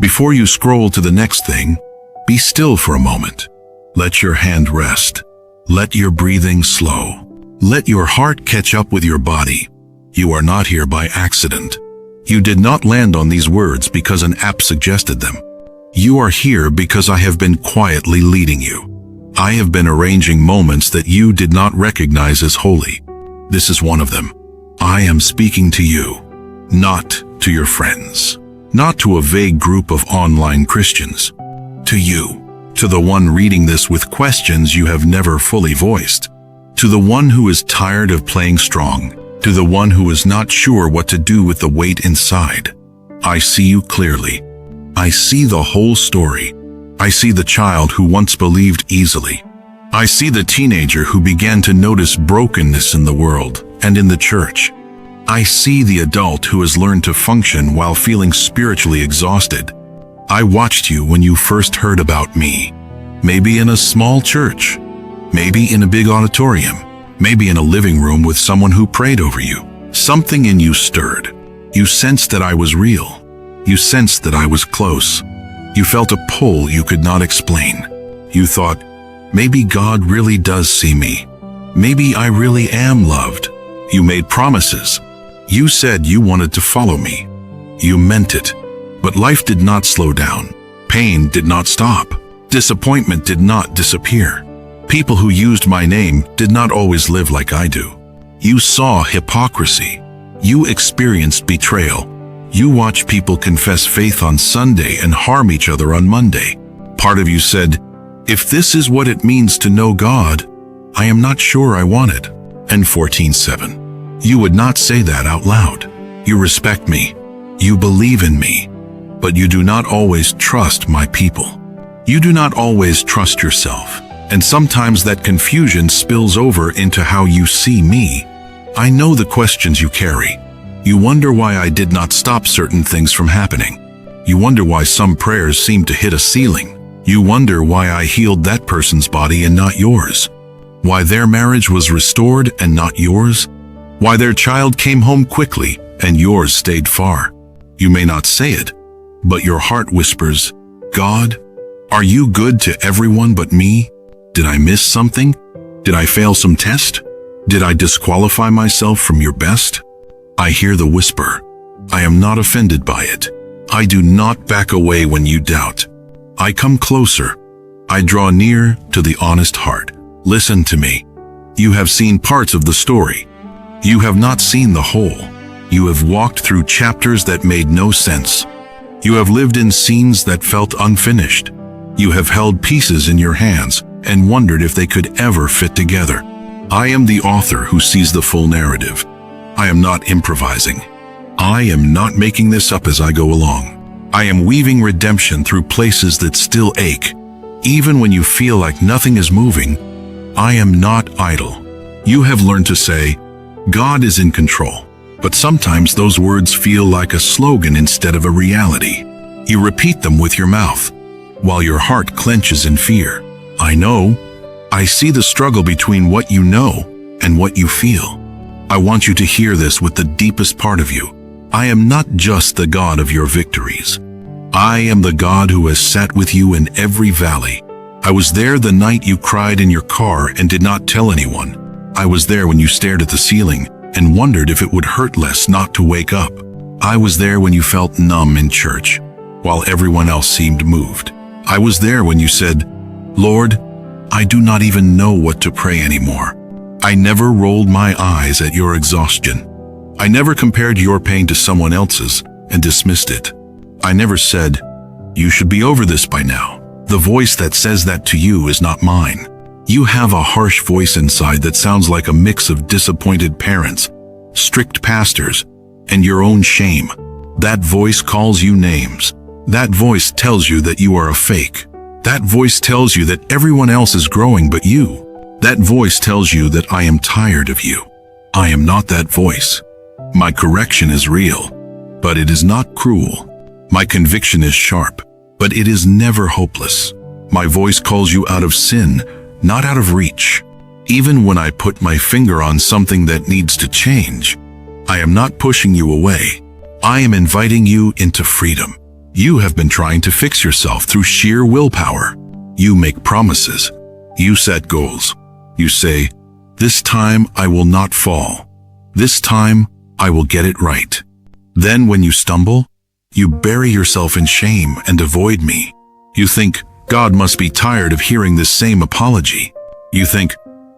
Before you scroll to the next thing, be still for a moment. Let your hand rest. Let your breathing slow. Let your heart catch up with your body. You are not here by accident. You did not land on these words because an app suggested them. You are here because I have been quietly leading you. I have been arranging moments that you did not recognize as holy. This is one of them. I am speaking to you, not to your friends, not to a vague group of online Christians. To you, to the one reading this with questions you have never fully voiced, to the one who is tired of playing strong, to the one who is not sure what to do with the weight inside. I see you clearly. I see the whole story. I see the child who once believed easily. I see the teenager who began to notice brokenness in the world and in the church. I see the adult who has learned to function while feeling spiritually exhausted. I watched you when you first heard about me. Maybe in a small church. Maybe in a big auditorium. Maybe in a living room with someone who prayed over you. Something in you stirred. You sensed that I was real. You sensed that I was close. You felt a pull you could not explain. You thought, maybe God really does see me. Maybe I really am loved. You made promises. You said you wanted to follow me. You meant it. But life did not slow down. Pain did not stop. Disappointment did not disappear. People who used my name did not always live like I do. You saw hypocrisy. You experienced betrayal. You watched people confess faith on Sunday and harm each other on Monday. Part of you said, if this is what it means to know God, I am not sure I want it. And 14:7. You would not say that out loud. You respect me. You believe in me. But you do not always trust my people. You do not always trust yourself. And sometimes that confusion spills over into how you see me. I know the questions you carry. You wonder why I did not stop certain things from happening. You wonder why some prayers seem to hit a ceiling. You wonder why I healed that person's body and not yours. Why their marriage was restored and not yours. Why their child came home quickly and yours stayed far. You may not say it, but your heart whispers, God, are you good to everyone but me? Did I miss something? Did I fail some test? Did I disqualify myself from your best? I hear the whisper. I am not offended by it. I do not back away when you doubt. I come closer. I draw near to the honest heart. Listen to me. You have seen parts of the story. You have not seen the whole. You have walked through chapters that made no sense. You have lived in scenes that felt unfinished. You have held pieces in your hands and wondered if they could ever fit together. I am the author who sees the full narrative. I am not improvising. I am not making this up as I go along. I am weaving redemption through places that still ache. Even when you feel like nothing is moving, I am not idle. You have learned to say, God is in control. But sometimes those words feel like a slogan instead of a reality. You repeat them with your mouth, while your heart clenches in fear. I know. I see the struggle between what you know and what you feel. I want you to hear this with the deepest part of you. I am not just the God of your victories. I am the God who has sat with you in every valley. I was there the night you cried in your car and did not tell anyone. I was there when you stared at the ceiling and wondered if it would hurt less not to wake up. I was there when you felt numb in church, while everyone else seemed moved. I was there when you said, Lord, I do not even know what to pray anymore. I never rolled my eyes at your exhaustion. I never compared your pain to someone else's and dismissed it. I never said, you should be over this by now. The voice that says that to you is not mine. You have a harsh voice inside that sounds like a mix of disappointed parents, strict pastors, and your own shame. That voice calls you names. That voice tells you that you are a fake. That voice tells you that everyone else is growing but you. That voice tells you that I am tired of you. I am not that voice. My correction is real, but it is not cruel. My conviction is sharp, but it is never hopeless. My voice calls you out of sin, not out of reach. Even when I put my finger on something that needs to change, I am not pushing you away. I am inviting you into freedom. You have been trying to fix yourself through sheer willpower. You make promises. You set goals. You say, "This time I will not fall. This time I will get it right." Then when you stumble, you bury yourself in shame and avoid me. You think, God must be tired of hearing this same apology. You think,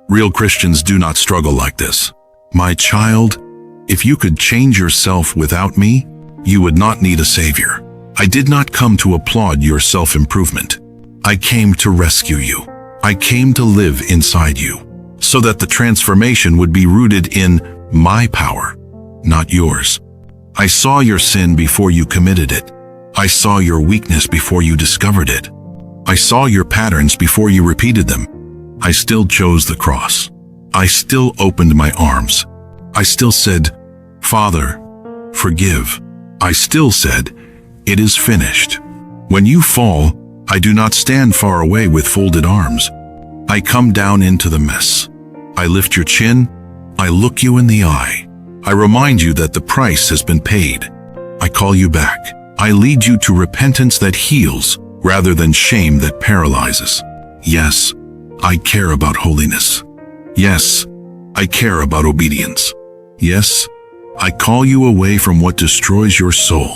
real Christians do not struggle like this. My child, if you could change yourself without me, you would not need a savior. I did not come to applaud your self-improvement. I came to rescue you. I came to live inside you, so that the transformation would be rooted in my power, not yours. I saw your sin before you committed it. I saw your weakness before you discovered it. I saw your patterns before you repeated them. I still chose the cross. I still opened my arms. I still said, "Father, forgive." I still said, "It is finished." When you fall, I do not stand far away with folded arms. I come down into the mess. I lift your chin. I look you in the eye. I remind you that the price has been paid. I call you back. I lead you to repentance that heals rather than shame that paralyzes. Yes, I care about holiness. Yes, I care about obedience. Yes, I call you away from what destroys your soul.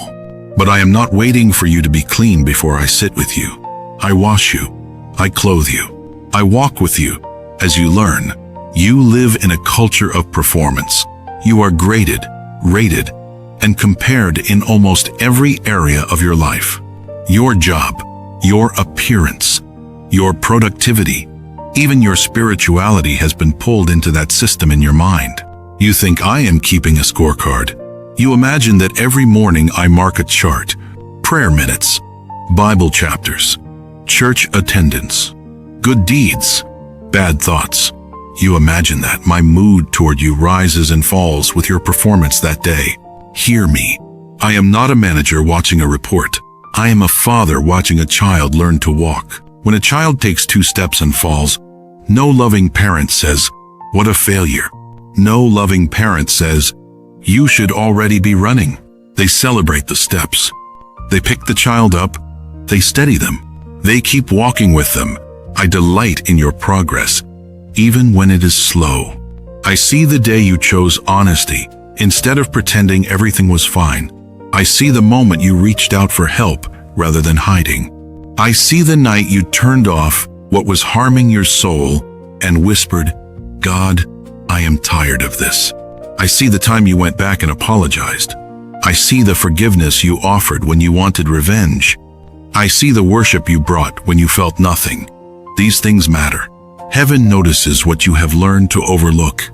But I am not waiting for you to be clean before I sit with you. I wash you. I clothe you. I walk with you as you learn. You live in a culture of performance. You are graded, rated, and compared in almost every area of your life. Your job, your appearance, your productivity, even your spirituality has been pulled into that system in your mind. You think I am keeping a scorecard. You imagine that every morning I mark a chart, prayer minutes, Bible chapters, church attendance, good deeds, bad thoughts. You imagine that my mood toward you rises and falls with your performance that day. Hear me. I am not a manager watching a report. I am a father watching a child learn to walk. When a child takes 2 steps and falls, no loving parent says, "What a failure." No loving parent says, "You should already be running." They celebrate the steps. They pick the child up. They steady them. They keep walking with them. I delight in your progress, even when it is slow. I see the day you chose honesty instead of pretending everything was fine. I see the moment you reached out for help rather than hiding. I see the night you turned off what was harming your soul and whispered, "God, I am tired of this." I see the time you went back and apologized. I see the forgiveness you offered when you wanted revenge. I see the worship you brought when you felt nothing. These things matter. Heaven notices what you have learned to overlook.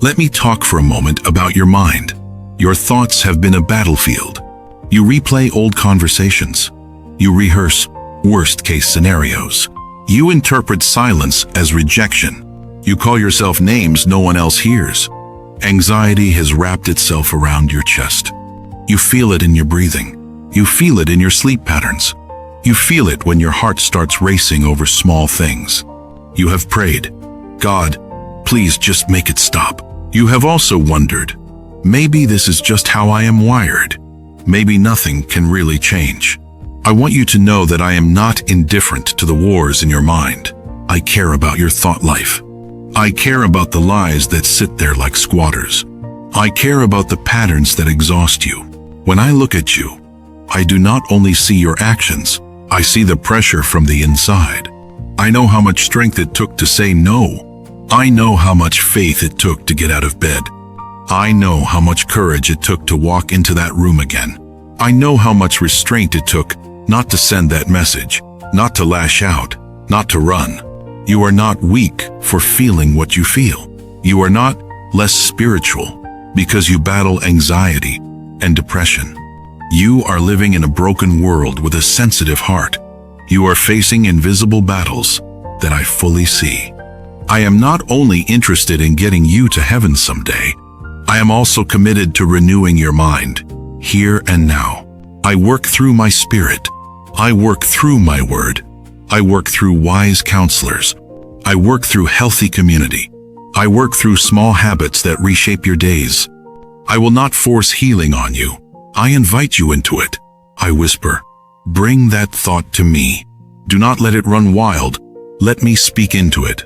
Let me talk for a moment about your mind. Your thoughts have been a battlefield. You replay old conversations. You rehearse worst-case scenarios. You interpret silence as rejection. You call yourself names no one else hears. Anxiety has wrapped itself around your chest. You feel it in your breathing. You feel it in your sleep patterns. You feel it when your heart starts racing over small things. You have prayed, "God, please just make it stop." You have also wondered, maybe this is just how I am wired. Maybe nothing can really change. I want you to know that I am not indifferent to the wars in your mind. I care about your thought life. I care about the lies that sit there like squatters. I care about the patterns that exhaust you. When I look at you, I do not only see your actions, I see the pressure from the inside. I know how much strength it took to say no. I know how much faith it took to get out of bed. I know how much courage it took to walk into that room again. I know how much restraint it took not to send that message, not to lash out, not to run. You are not weak for feeling what you feel. You are not less spiritual because you battle anxiety and depression. You are living in a broken world with a sensitive heart. You are facing invisible battles that I fully see. I am not only interested in getting you to heaven someday, I am also committed to renewing your mind, here and now. I work through my spirit. I work through my word. I work through wise counselors. I work through healthy community. I work through small habits that reshape your days. I will not force healing on you. I invite you into it. I whisper, Bring that thought to me. Do not let it run wild. Let me speak into it.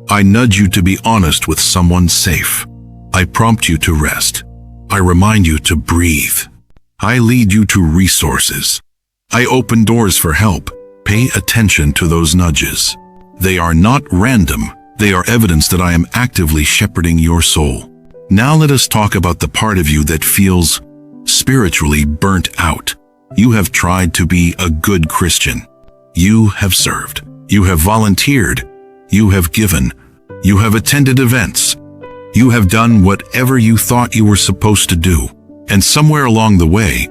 I nudge you to be honest with someone safe. I prompt you to rest. I remind you to breathe. I lead you to resources. I open doors for help. Pay attention to those nudges. They are not random. They are evidence that I am actively shepherding your soul. Now let us talk about the part of you that feels spiritually burnt out. You have tried to be a good Christian. You have served. You have volunteered. You have given. You have attended events. You have done whatever you thought you were supposed to do. And somewhere along the way,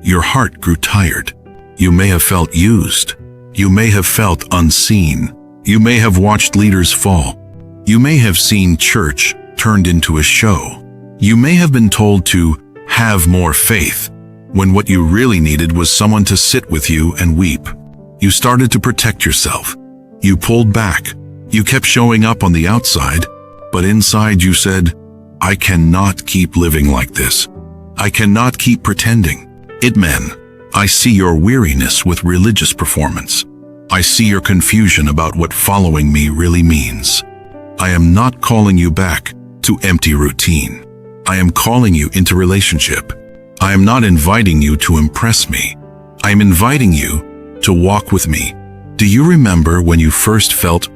your heart grew tired. You may have felt used. You may have felt unseen. You may have watched leaders fall. You may have seen church turned into a show. You may have been told to have more faith, when what you really needed was someone to sit with you and weep. You started to protect yourself. You pulled back. You kept showing up on the outside, but inside you said, I cannot keep living like this. I cannot keep pretending. Men, I see your weariness with religious performance. I see your confusion about what following me really means. I am not calling you back to empty routine. I am calling you into relationship. I am not inviting you to impress me. I am inviting you to walk with me. Do you remember when you first felt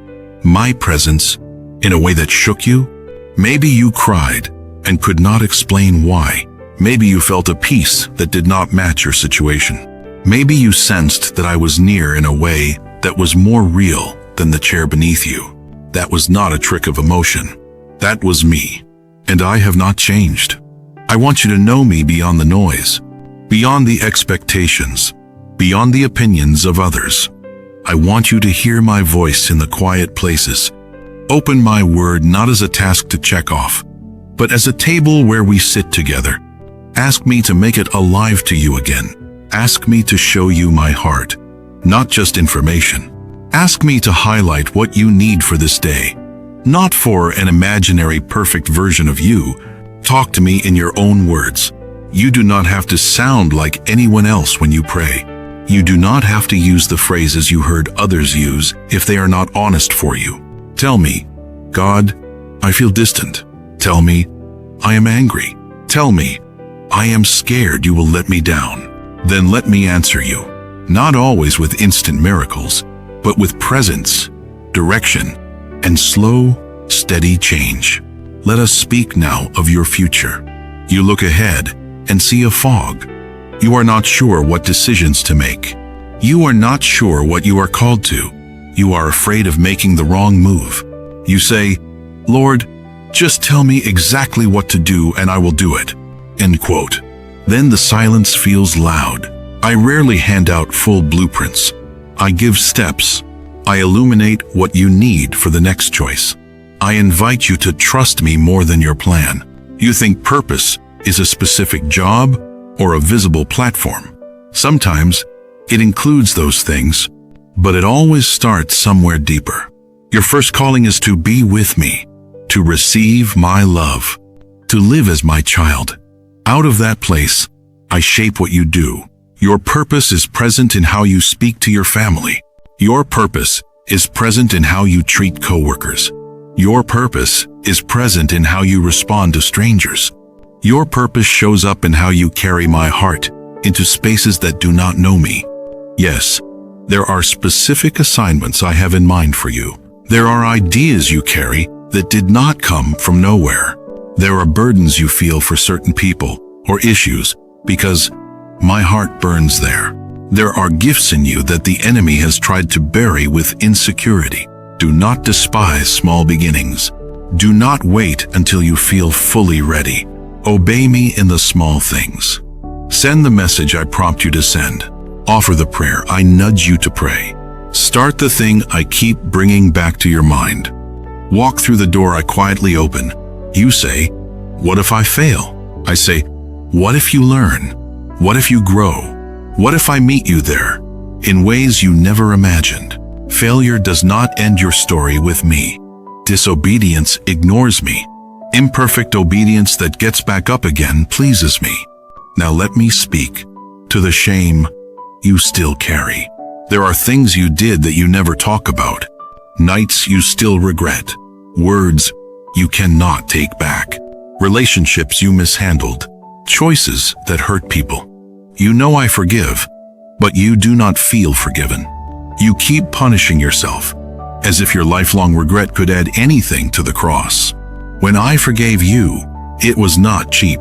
my presence in a way that shook you? Maybe you cried and could not explain why. Maybe you felt a peace that did not match your situation. Maybe you sensed that I was near in a way that was more real than the chair beneath you. That was not a trick of emotion. That was me. And I have not changed. I want you to know me beyond the noise, beyond the expectations, beyond the opinions of others. I want you to hear my voice in the quiet places. Open my word not as a task to check off, but as a table where we sit together. Ask me to make it alive to you again. Ask me to show you my heart, not just information. Ask me to highlight what you need for this day, not for an imaginary perfect version of you. Talk to me in your own words. You do not have to sound like anyone else when you pray. You do not have to use the phrases you heard others use if they are not honest for you. Tell me, God, I feel distant. Tell me, I am angry. Tell me, I am scared you will let me down. Then let me answer you, not always with instant miracles, but with presence, direction, and slow, steady change. Let us speak now of your future. You look ahead and see a fog. You are not sure what decisions to make. You are not sure what you are called to. You are afraid of making the wrong move. You say, Lord, just tell me exactly what to do and I will do it. End quote. Then the silence feels loud. I rarely hand out full blueprints. I give steps. I illuminate what you need for the next choice. I invite you to trust me more than your plan. You think purpose is a specific job or a visible platform. Sometimes it includes those things, but it always starts somewhere deeper. Your first calling is to be with me, to receive my love, to live as my child. Out of that place, I shape what you do. Your purpose is present in how you speak to your family. Your purpose is present in how you treat coworkers. Your purpose is present in how you respond to strangers. Your purpose shows up in how you carry my heart into spaces that do not know me. Yes, there are specific assignments I have in mind for you. There are ideas you carry that did not come from nowhere. There are burdens you feel for certain people or issues because my heart burns there. There are gifts in you that the enemy has tried to bury with insecurity. Do not despise small beginnings. Do not wait until you feel fully ready. Obey me in the small things. Send the message I prompt you to send. Offer the prayer I nudge you to pray. Start the thing I keep bringing back to your mind. Walk through the door I quietly open. You say, what if I fail? I say, what if you learn? What if you grow? What if I meet you there in ways you never imagined? Failure does not end your story with me. Disobedience ignores me. Imperfect obedience that gets back up again pleases me. Now let me speak to the shame, you still carry. There are things you did that you never talk about, nights you still regret, words you cannot take back, relationships you mishandled, choices that hurt people. You know I forgive, but you do not feel forgiven. You keep punishing yourself, as if your lifelong regret could add anything to the cross. When I forgave you, it was not cheap.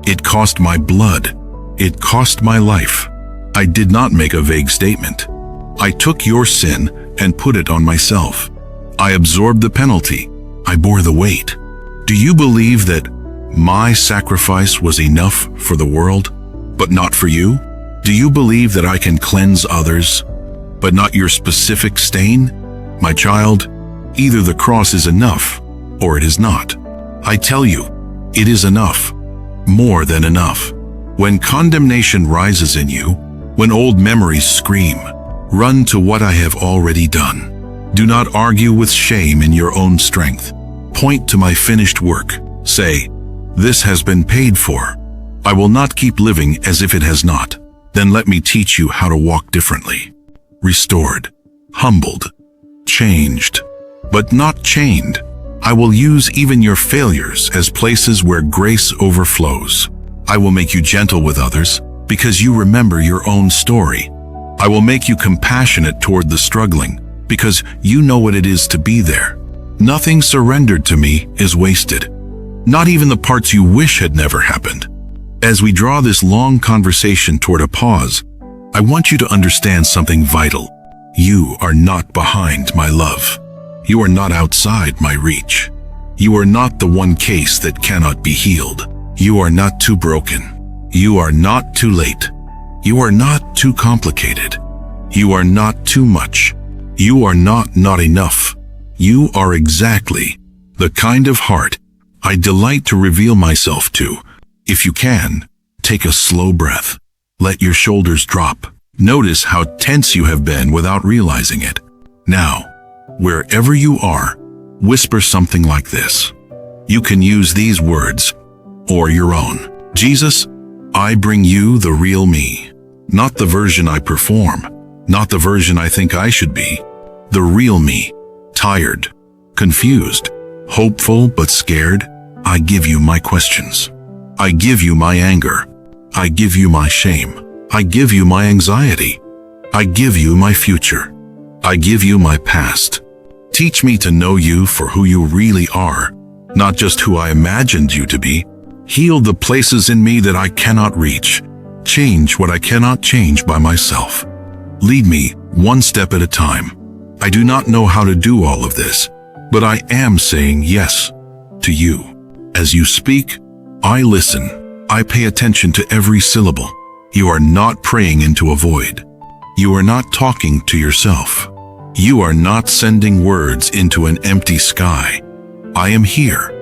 It cost my blood. It cost my life. I did not make a vague statement. I took your sin and put it on myself. I absorbed the penalty. I bore the weight. Do you believe that my sacrifice was enough for the world, but not for you? Do you believe that I can cleanse others, but not your specific stain? My child, either the cross is enough, or it is not. I tell you, it is enough, more than enough. When condemnation rises in you, when old memories scream, run to what I have already done. Do not argue with shame in your own strength. Point to my finished work. Say, this has been paid for. I will not keep living as if it has not. Then let me teach you how to walk differently. Restored, humbled, changed, but not chained. I will use even your failures as places where grace overflows. I will make you gentle with others because you remember your own story. I will make you compassionate toward the struggling because you know what it is to be there. Nothing surrendered to me is wasted, not even the parts you wish had never happened. As we draw this long conversation toward a pause, I want you to understand something vital. You are not behind my love. You are not outside my reach. You are not the one case that cannot be healed. You are not too broken. You are not too late. You are not too complicated. You are not too much. You are not enough. You are exactly the kind of heart I delight to reveal myself to. If you can, take a slow breath. Let your shoulders drop. Notice how tense you have been without realizing it. Now, wherever you are, whisper something like this. You can use these words, or your own. Jesus, I bring you the real me. Not the version I perform, not the version I think I should be. The real me, tired, confused, hopeful but scared. I give you my questions. I give you my anger. I give you my shame. I give you my anxiety. I give you my future. I give you my past. Teach me to know you for who you really are, not just who I imagined you to be. Heal the places in me that I cannot reach. Change what I cannot change by myself. Lead me one step at a time. I do not know how to do all of this, but I am saying yes to you. As you speak, I listen. I pay attention to every syllable. You are not praying into a void. You are not talking to yourself. You are not sending words into an empty sky. I am here.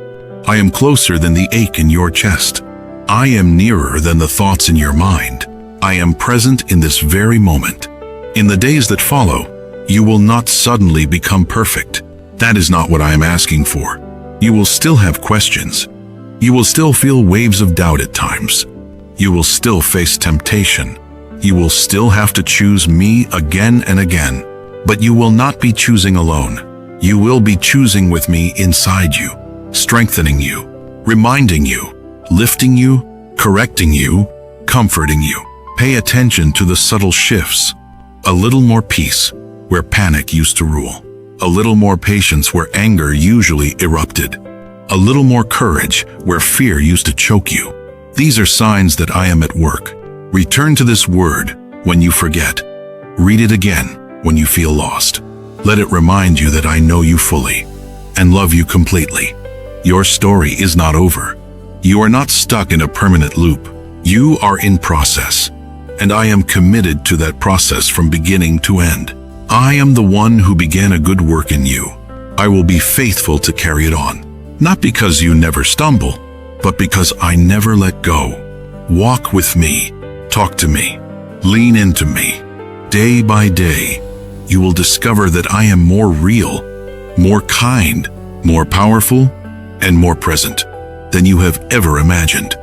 I am closer than the ache in your chest. I am nearer than the thoughts in your mind. I am present in this very moment. In the days that follow, you will not suddenly become perfect. That is not what I am asking for. You will still have questions. You will still feel waves of doubt at times. You will still face temptation. You will still have to choose me again and again. But you will not be choosing alone. You will be choosing with me inside you, strengthening you, reminding you, lifting you, correcting you, comforting you. Pay attention to the subtle shifts. A little more peace where panic used to rule. A little more patience where anger usually erupted. A little more courage where fear used to choke you. These are signs that I am at work. Return to this word when you forget. Read it again when you feel lost. Let it remind you that I know you fully and love you completely. Your story is not over. You are not stuck in a permanent loop. You are in process, and I am committed to that process from beginning to end. I am the one who began a good work in you. I will be faithful to carry it on, not because you never stumble, but because I never let go. Walk with me, talk to me, lean into me. Day by day, you will discover that I am more real, more kind, more powerful, and more present than you have ever imagined.